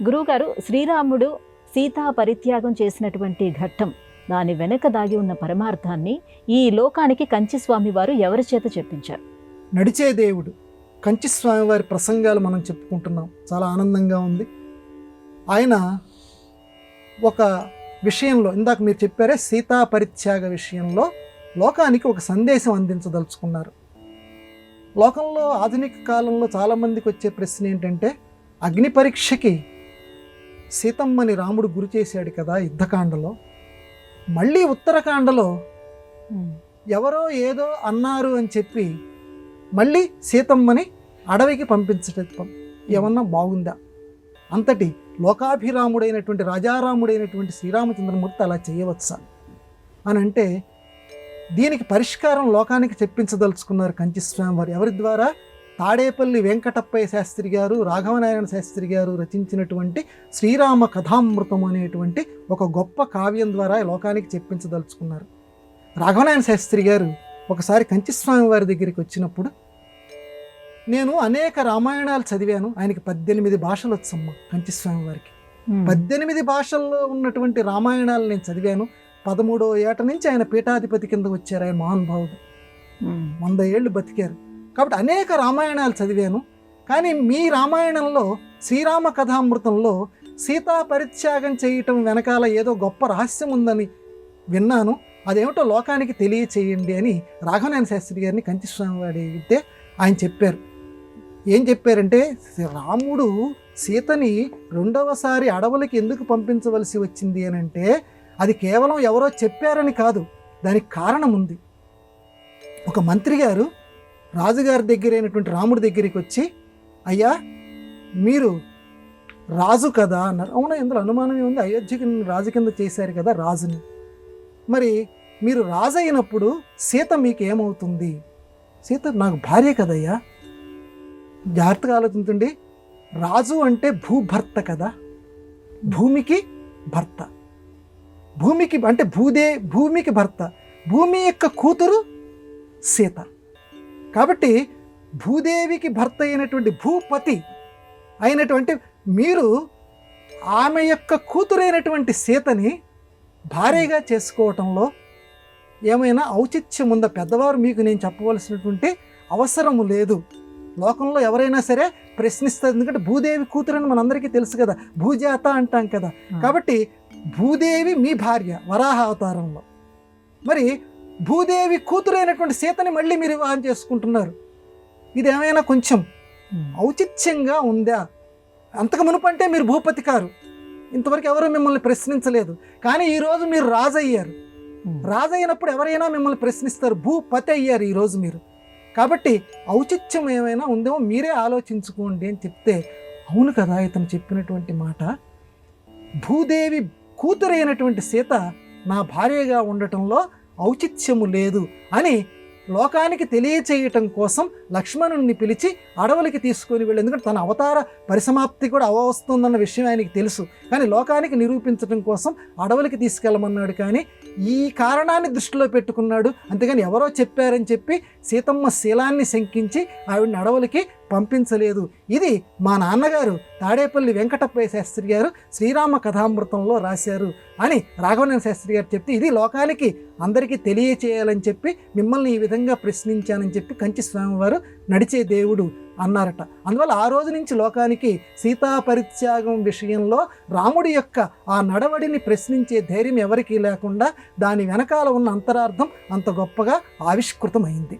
గురువుగారు, శ్రీరాముడు సీతా పరిత్యాగం చేసినటువంటి ఘట్టం, దాని వెనక దాగి ఉన్న పరమార్థాన్ని ఈ లోకానికి కంచిస్వామి వారు ఎవరి చేత చెప్పించారు? నడిచే దేవుడు కంచిస్వామి వారి ప్రసంగాలు మనం చెప్పుకుంటున్నాం. చాలా ఆనందంగా ఉంది. ఆయన ఒక విషయంలో, ఇందాక మీరు చెప్పారే సీతా పరిత్యాగ విషయంలో లోకానికి ఒక సందేశం అందించదలుచుకున్నారు. లోకంలో ఆధునిక కాలంలో చాలామందికి వచ్చే ప్రశ్న ఏంటంటే, అగ్ని పరీక్షకి సీతమ్మని రాముడు గురి చేశాడు కదా యుద్ధకాండలో, మళ్ళీ ఉత్తరకాండలో ఎవరో ఏదో అన్నారు అని చెప్పి మళ్ళీ సీతమ్మని అడవికి పంపించటం ఏమన్నా బాగుందా? అంతటి లోకాభిరాముడైనటువంటి రాజారాముడైనటువంటి శ్రీరామచంద్రమూర్తి అలా చేయవచ్చా అని అంటే, దీనికి పరిష్కారం లోకానికి చెప్పించదలుచుకున్నారు కంచిస్వామి వారు. ఎవరి ద్వారా? తాడేపల్లి వెంకటప్పయ్య శాస్త్రి గారు, రాఘవనారాయణ శాస్త్రి గారు రచించినటువంటి శ్రీరామ కథామృతం అనేటువంటి ఒక గొప్ప కావ్యం ద్వారా లోకానికి చెప్పించదలుచుకున్నారు. రాఘవనారాయణ శాస్త్రి గారు ఒకసారి కంచిస్వామి వారి దగ్గరికి వచ్చినప్పుడు, నేను అనేక రామాయణాలు చదివాను. ఆయనకి 18 భాషలు వచ్చమ్మా కంచిస్వామి వారికి. 18 భాషల్లో ఉన్నటువంటి రామాయణాలు నేను చదివాను. 13వ ఏట నుంచి ఆయన పీఠాధిపతి కింద వచ్చారు. ఆయన మహానుభావుడు, 100 ఏళ్ళు బతికారు. కాబట్టి అనేక రామాయణాలు చదివాను. కానీ మీ రామాయణంలో, శ్రీరామ కథామృతంలో సీతా పరిత్యాగం చేయటం వెనకాల ఏదో గొప్ప రహస్యం ఉందని విన్నాను. అదేమిటో లోకానికి తెలియచేయండి అని రాఘవనారాయణ శాస్త్రి గారిని కంచిస్వామి వారు అడిగితే ఆయన చెప్పారు. ఏం చెప్పారంటే, రాముడు సీతని రెండవసారి అడవులకి ఎందుకు పంపించవలసి వచ్చింది అని అంటే, అది కేవలం ఎవరో చెప్పారని కాదు, దానికి కారణం ఉంది. ఒక మంత్రి గారు రాజుగారి దగ్గరైనటువంటి రాముడి దగ్గరికి వచ్చి, అయ్యా మీరు రాజు కదా అన్నారు. అవునా, ఇందులో అనుమానమే ఉంది, అయోధ్యకి రాజు కింద చేశారు కదా రాజుని, మరి మీరు రాజు అయినప్పుడు సీత మీకు ఏమవుతుంది? సీత నాకు భార్య కదయ్యా. జాగ్రత్తగా ఆలోచించండి. రాజు అంటే భూభర్త కదా, భూమికి భర్త. భూమికి అంటే భూమికి భర్త, భూమి యొక్క కూతురు సీత. కాబట్టి భూదేవికి భర్త అయినటువంటి భూపతి అయినటువంటి మీరు ఆమె యొక్క కూతురైనటువంటి సీతని భార్యగా చేసుకోవటంలో ఏమైనా ఔచిత్యం ఉందా? పెద్దవారు మీకు నేను చెప్పవలసినటువంటి అవసరము లేదు. లోకంలో ఎవరైనా సరే ప్రశ్నిస్తారు, ఎందుకంటే భూదేవి కూతురని మనందరికీ తెలుసు కదా, భూజాత అంటాం కదా. కాబట్టి భూదేవి మీ భార్య వరాహ అవతారంలో, మరి భూదేవి కూతురైనటువంటి సీతని మళ్ళీ మీరు వివాహం చేసుకుంటున్నారు. ఇదేమైనా కొంచెం ఔచిత్యంగా ఉందా? అంతకు మునుపంటే మీరు భూపతి కారు, ఇంతవరకు ఎవరు మిమ్మల్ని ప్రశ్నించలేదు. కానీ ఈరోజు మీరు రాజు అయ్యారు. రాజు అయినప్పుడు ఎవరైనా మిమ్మల్ని ప్రశ్నిస్తారు, భూపతి అయ్యారు ఈరోజు మీరు. కాబట్టి ఔచిత్యం ఏమైనా ఉందేమో మీరే ఆలోచించుకోండి అని చెప్తే, అవును కదా ఇతను చెప్పినటువంటి మాట, భూదేవి కూతురైనటువంటి సీత నా భార్యగా ఉండటంలో ఔచిత్యము లేదు అని లోకానికి తెలియచేయటం కోసం లక్ష్మణుడిని పిలిచి అడవులకి తీసుకొని వెళ్ళి, ఎందుకంటే తన అవతార పరిసమాప్తి కూడా అవవస్తుందన్న విషయం ఆయనకి తెలుసు, కానీ లోకానికి నిరూపించడం కోసం అడవులకి తీసుకెళ్ళమన్నాడు. కానీ ఈ కారణాన్ని దృష్టిలో పెట్టుకున్నాడు, అంతేగాని ఎవరో చెప్పారని చెప్పి సీతమ్మ శీలాన్ని శంకించి ఆవిడని అడవులకి పంపించలేదు. ఇది మా నాన్నగారు తాడేపల్లి వెంకటప్పయ్య శాస్త్రి గారు శ్రీరామ కథామృతంలో రాశారు అని రాఘవనారాయణ శాస్త్రి గారు చెప్తే, ఇది లోకానికి అందరికీ తెలియచేయాలని చెప్పి మిమ్మల్ని ఈ విధంగా ప్రశ్నించానని చెప్పి కంచిస్వామి వారు నడిచే దేవుడు అన్నారట. అందువల్ల ఆ రోజు నుంచి లోకానికి సీతా పరిత్యాగం విషయంలో రాముడి యొక్క ఆ నడవడిని ప్రశ్నించే ధైర్యం ఎవరికీ లేకుండా దాని వెనకాల ఉన్న అంతరార్థం అంత గొప్పగా ఆవిష్కృతమైంది.